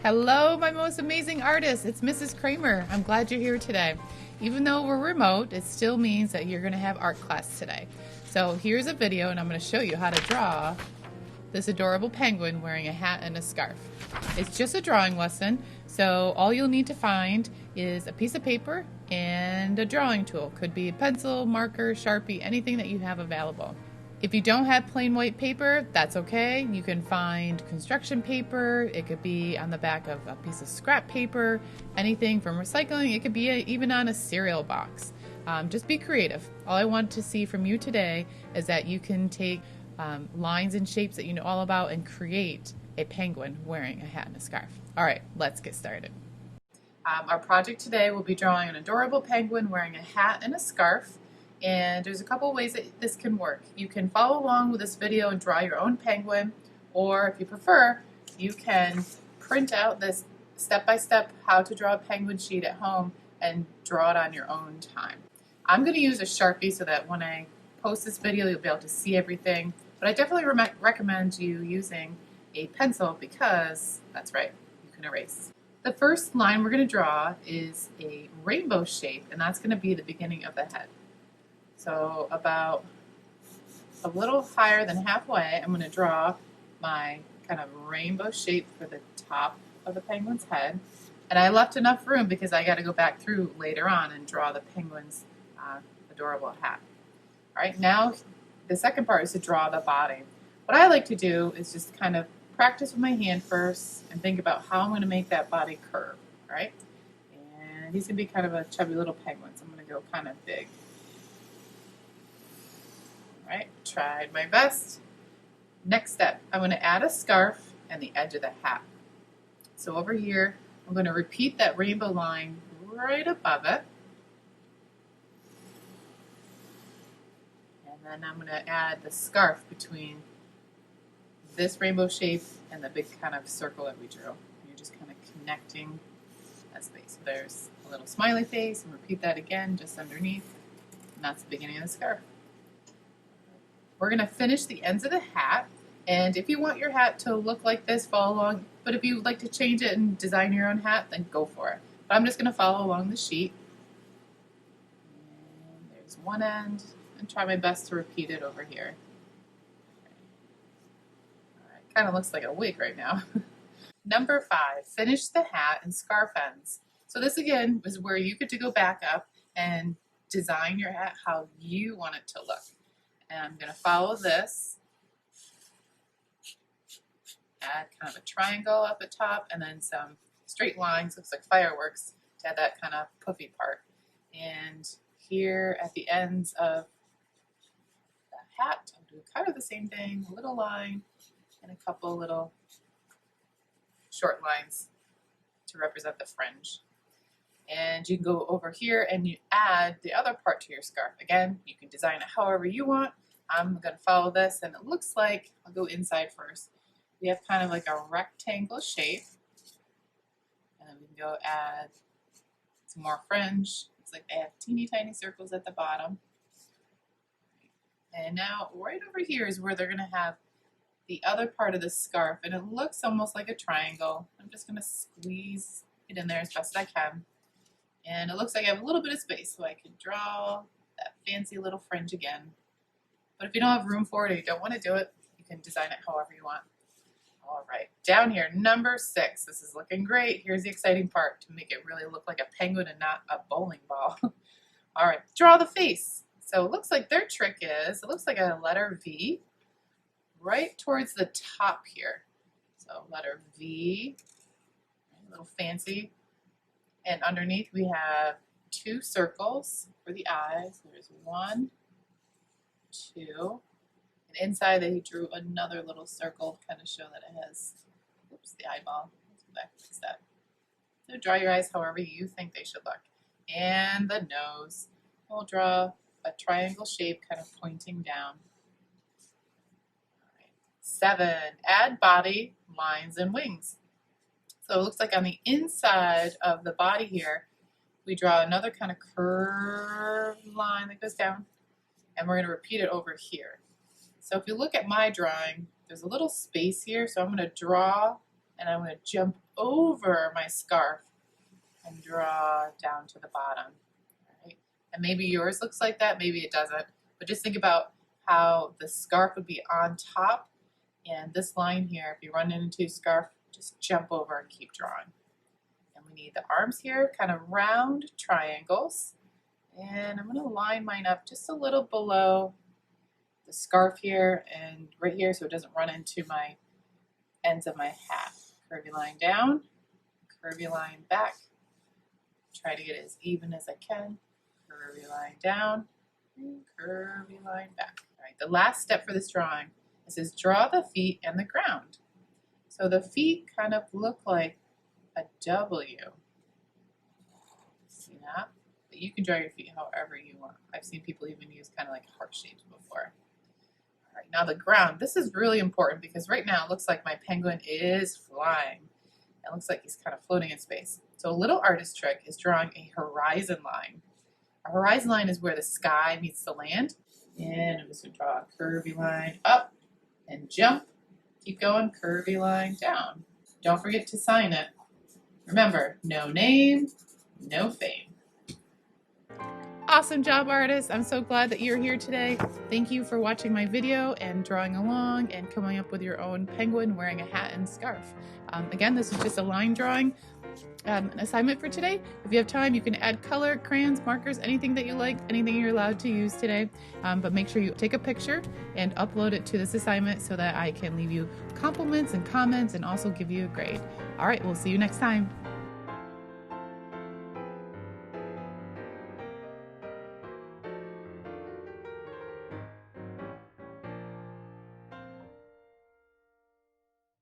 Hello, my most amazing artist. It's Mrs. Cramer. I'm glad you're here today. Even though we're remote, it still means that you're going to have art class today. So here's a video, and I'm going to show you how to draw this adorable penguin wearing a hat and a scarf. It's just a drawing lesson, so all you'll need to find is a piece of paper and a drawing tool. Could be a pencil, marker, Sharpie, anything that you have available. If you don't have plain white paper, that's okay. You can find construction paper. It could be on the back of a piece of scrap paper, anything from recycling. It could be even on a cereal box. Just be creative. All I want to see from you today is that you can take lines and shapes that you know all about and create a penguin wearing a hat and a scarf. All right, let's get started. Our project today will be drawing an adorable penguin wearing a hat and a scarf. And there's a couple ways that this can work. You can follow along with this video and draw your own penguin, or if you prefer, you can print out this step-by-step how to draw a penguin sheet at home and draw it on your own time. I'm going to use a Sharpie so that when I post this video you'll be able to see everything, but I definitely recommend you using a pencil because, that's right, you can erase. The first line we're going to draw is a rainbow shape, and that's going to be the beginning of the head. So about a little higher than halfway, I'm going to draw my kind of rainbow shape for the top of the penguin's head. And I left enough room because I got to go back through later on and draw the penguin's adorable hat. All right, now the second part is to draw the body. What I like to do is just kind of practice with my hand first and think about how I'm going to make that body curve. All right, and he's going to be kind of a chubby little penguin, so I'm going to go kind of big. Right, tried my best. Next step, I'm going to add a scarf and the edge of the hat. So over here, I'm going to repeat that rainbow line right above it. And then I'm going to add the scarf between this rainbow shape and the big kind of circle that we drew. You're just kind of connecting that space. So there's a little smiley face, and repeat that again just underneath. And that's the beginning of the scarf. We're going to finish the ends of the hat, and if you want your hat to look like this, follow along, but if you would like to change it and design your own hat, then go for it. But I'm just going to follow along the sheet. And there's one end, and try my best to repeat it over here. All right, kind of looks like a wig right now. Number 5, finish the hat and scarf ends. So this again is where you get to go back up and design your hat how you want it to look. And I'm going to follow this, add kind of a triangle up at top, and then some straight lines, looks like fireworks, to add that kind of puffy part. And here at the ends of the hat, I'll do kind of the same thing, a little line and a couple little short lines to represent the fringe. And you can go over here and you add the other part to your scarf. Again, you can design it however you want. I'm going to follow this, and it looks like, I'll go inside first. We have kind of like a rectangle shape. And then we can go add some more fringe. Looks like they have teeny tiny circles at the bottom. And now right over here is where they're going to have the other part of the scarf, and it looks almost like a triangle. I'm just going to squeeze it in there as best I can. And it looks like I have a little bit of space, so I can draw that fancy little fringe again. But if you don't have room for it or you don't want to do it, you can design it however you want. All right, down here, number 6. This is looking great. Here's the exciting part, to make it really look like a penguin and not a bowling ball. All right, draw the face. So it looks like their trick is, it looks like a letter V right towards the top here. So letter V, a little fancy. And underneath we have 2 circles for the eyes. There's 1, 2. And inside that he drew another little circle to kind of show that it has, oops, the eyeball. Let's go back and fix that. So draw your eyes however you think they should look. And the nose. We'll draw a triangle shape kind of pointing down. All right. 7, add body, lines, and wings. So it looks like on the inside of the body here, we draw another kind of curved line that goes down, and we're going to repeat it over here. So if you look at my drawing, there's a little space here, so I'm going to draw and I'm going to jump over my scarf and draw down to the bottom. All right? And maybe yours looks like that, maybe it doesn't, but just think about how the scarf would be on top, and this line here, if you run into a scarf, just jump over and keep drawing. And we need the arms here, kind of round triangles. And I'm going to line mine up just a little below the scarf here and right here so it doesn't run into my ends of my hat. Curvy line down, curvy line back. Try to get it as even as I can. Curvy line down, and curvy line back. All right, the last step for this drawing is draw the feet and the ground. So the feet kind of look like a W. See that? But you can draw your feet however you want. I've seen people even use kind of like heart shapes before. All right, now the ground. This is really important because right now it looks like my penguin is flying. It looks like he's kind of floating in space. So a little artist trick is drawing a horizon line. A horizon line is where the sky meets the land. And I'm just going to draw a curvy line up and jump. Keep going, curvy line down. Don't forget to sign it. Remember, no name, no fame. Awesome job, artist. I'm so glad that you're here today. Thank you for watching my video and drawing along and coming up with your own penguin wearing a hat and scarf. Again, this is just a line drawing assignment for today. If you have time, you can add color, crayons, markers, anything that you like, anything you're allowed to use today. But make sure you take a picture and upload it to this assignment so that I can leave you compliments and comments and also give you a grade. All right, we'll see you next time.